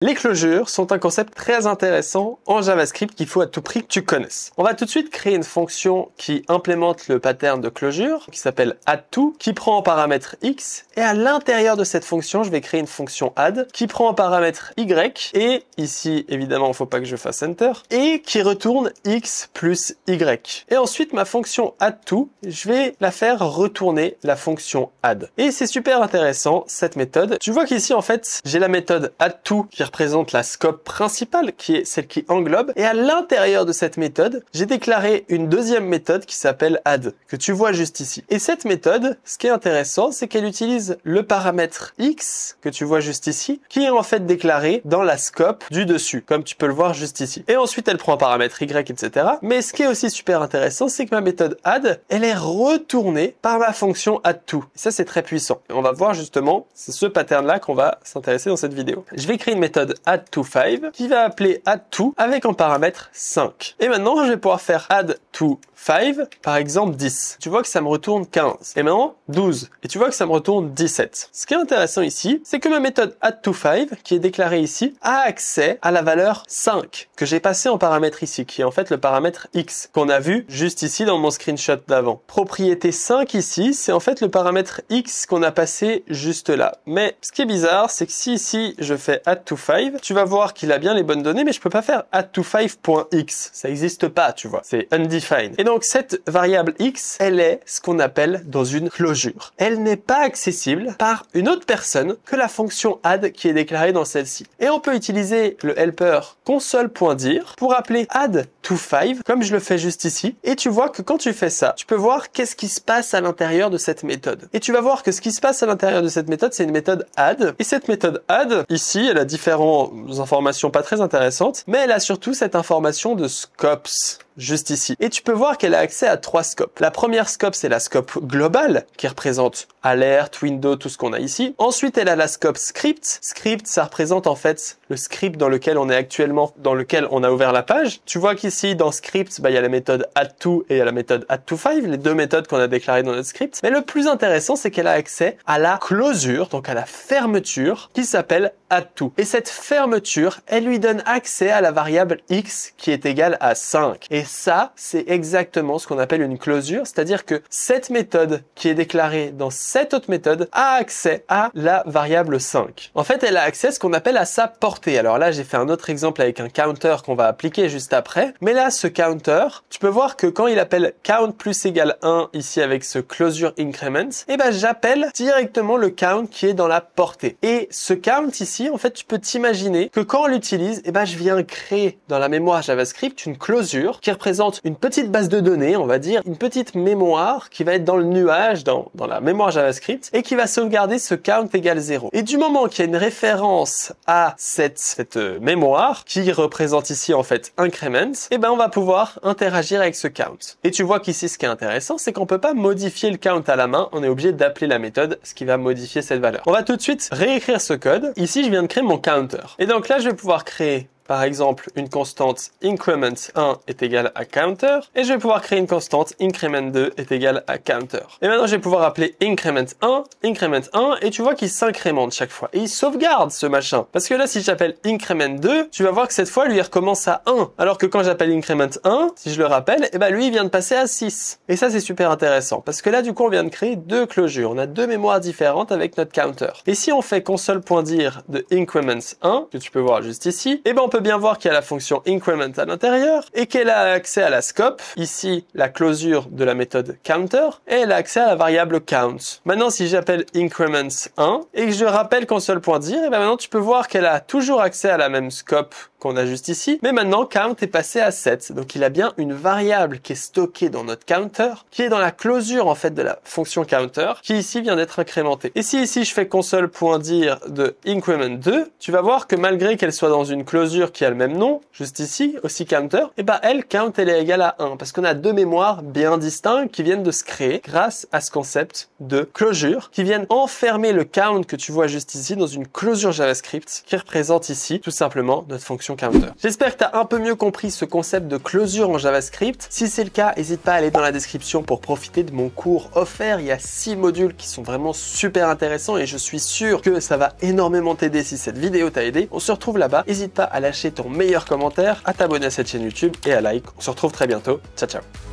Les closures sont un concept très intéressant en JavaScript qu'il faut à tout prix que tu connaisses. On va tout de suite créer une fonction qui implémente le pattern de closure qui s'appelle addTo, qui prend en paramètre x, et à l'intérieur de cette fonction, je vais créer une fonction add qui prend en paramètre y, et ici, évidemment, il ne faut pas que je fasse enter, et qui retourne x plus y. Et ensuite, ma fonction addTo, je vais la faire retourner la fonction add. Et c'est super intéressant, cette méthode. Tu vois qu'ici, en fait, j'ai la méthode addTo qui représente la scope principale, qui est celle qui englobe. Et à l'intérieur de cette méthode, j'ai déclaré une deuxième méthode qui s'appelle add, que tu vois juste ici. Et cette méthode, ce qui est intéressant, c'est qu'elle utilise le paramètre x, que tu vois juste ici, qui est en fait déclaré dans la scope du dessus, comme tu peux le voir juste ici. Et ensuite, elle prend un paramètre y, etc. Mais ce qui est aussi super intéressant, c'est que ma méthode add, elle est retournée par ma fonction addTo. Et ça, c'est très puissant. Et on va voir justement, c'est ce pattern-là qu'on va s'intéresser dans cette vidéo. Je vais créer une méthode addTo5 qui va appeler addTo avec en paramètre 5. Et maintenant, je vais pouvoir faire addTo5, par exemple 10. Tu vois que ça me retourne 15. Et maintenant, 12. Et tu vois que ça me retourne 17. Ce qui est intéressant ici, c'est que ma méthode addTo5, qui est déclarée ici, a accès à la valeur 5 que j'ai passé en paramètre ici, qui est en fait le paramètre x, qu'on a vu juste ici dans mon screenshot d'avant. Propriété 5 ici, c'est en fait le paramètre x qu'on a passé juste là. Mais ce qui est bizarre, c'est que si ici, je fais addTo5, tu vas voir qu'il a bien les bonnes données, mais je peux pas faire addTo5.x. Ça n'existe pas, tu vois. C'est undefined. Et donc, cette variable x, elle est ce qu'on appelle dans une closure. Elle n'est pas accessible par une autre personne que la fonction add qui est déclarée dans celle-ci. Et on peut utiliser le helper console.dir pour appeler addTo5, comme je le fais juste ici. Et tu vois que quand tu fais ça, tu peux voir qu'est-ce qui se passe à l'intérieur de cette méthode. Et tu vas voir que ce qui se passe à l'intérieur de cette méthode, c'est une méthode add. Et cette méthode add, ici, elle a différentes informations pas très intéressantes, mais elle a surtout cette information de scopes juste ici. Et tu peux voir qu'elle a accès à 3 scopes. La première scope, c'est la scope globale, qui représente alert, window, tout ce qu'on a ici. Ensuite, elle a la scope script. Script, ça représente en fait le script dans lequel on est actuellement, dans lequel on a ouvert la page. Tu vois qu'ici, dans script, il y a la méthode addTo et il y a la méthode addTo5, les deux méthodes qu'on a déclarées dans notre script. Mais le plus intéressant, c'est qu'elle a accès à la closure, donc à la fermeture, qui s'appelle addTo. Et cette fermeture, elle lui donne accès à la variable x qui est égale à 5. Et ça, c'est exactement ce qu'on appelle une closure, c'est-à-dire que cette méthode qui est déclarée dans cette autre méthode a accès à la variable 5. En fait, elle a accès à ce qu'on appelle à sa portée. Alors là, j'ai fait un autre exemple avec un counter qu'on va appliquer juste après. Mais là, ce counter, tu peux voir que quand il appelle count plus égale 1 ici avec ce closure increment, eh ben, j'appelle directement le count qui est dans la portée. Et ce count ici, en fait, tu peux t'imaginer que quand on l'utilise, eh ben, je viens créer dans la mémoire JavaScript une closure qui représente une petite base de données, on va dire, une petite mémoire qui va être dans le nuage, dans la mémoire JavaScript, et qui va sauvegarder ce count égale 0. Et du moment qu'il y a une référence à cette mémoire, qui représente ici en fait increment, eh ben on va pouvoir interagir avec ce count. Et tu vois qu'ici, ce qui est intéressant, c'est qu'on peut pas modifier le count à la main, on est obligé d'appeler la méthode, ce qui va modifier cette valeur. On va tout de suite réécrire ce code. Ici, je viens de créer mon counter. Et donc là, je vais pouvoir créer par exemple, une constante increment 1 est égale à counter, et je vais pouvoir créer une constante increment 2 est égale à counter. Et maintenant, je vais pouvoir appeler increment 1, et tu vois qu'il s'incrémente chaque fois. Et il sauvegarde ce machin. Parce que là, si j'appelle increment 2, tu vas voir que cette fois, lui, il recommence à 1. Alors que quand j'appelle increment 1, si je le rappelle, eh ben, lui, il vient de passer à 6. Et ça, c'est super intéressant. Parce que là, du coup, on vient de créer deux closures. On a deux mémoires différentes avec notre counter. Et si on fait console.dir de increment 1, que tu peux voir juste ici, eh ben, on peut bien voir qu'il y a la fonction increment à l'intérieur et qu'elle a accès à la scope, ici la closure de la méthode counter, et elle a accès à la variable count. Maintenant, si j'appelle increment 1 et que je rappelle console.dir, et ben maintenant tu peux voir qu'elle a toujours accès à la même scope qu'on a juste ici, mais maintenant count est passé à 7. Donc il a bien une variable qui est stockée dans notre counter, qui est dans la closure en fait de la fonction counter, qui ici vient d'être incrémentée. Et si ici je fais console.dir de increment 2, tu vas voir que malgré qu'elle soit dans une closure closure qui a le même nom, juste ici, aussi counter, et bah elle, count, elle est égale à 1 parce qu'on a deux mémoires bien distinctes qui viennent de se créer grâce à ce concept de closure qui viennent enfermer le count que tu vois juste ici dans une closure JavaScript qui représente ici tout simplement notre fonction counter. J'espère que tu as un peu mieux compris ce concept de closure en JavaScript. Si c'est le cas, n'hésite pas à aller dans la description pour profiter de mon cours offert. Il y a 6 modules qui sont vraiment super intéressants et je suis sûr que ça va énormément t'aider si cette vidéo t'a aidé. On se retrouve là-bas. N'hésite pas à lâcher ton meilleur commentaire, à t'abonner à cette chaîne YouTube et à like. On se retrouve très bientôt. Ciao, ciao.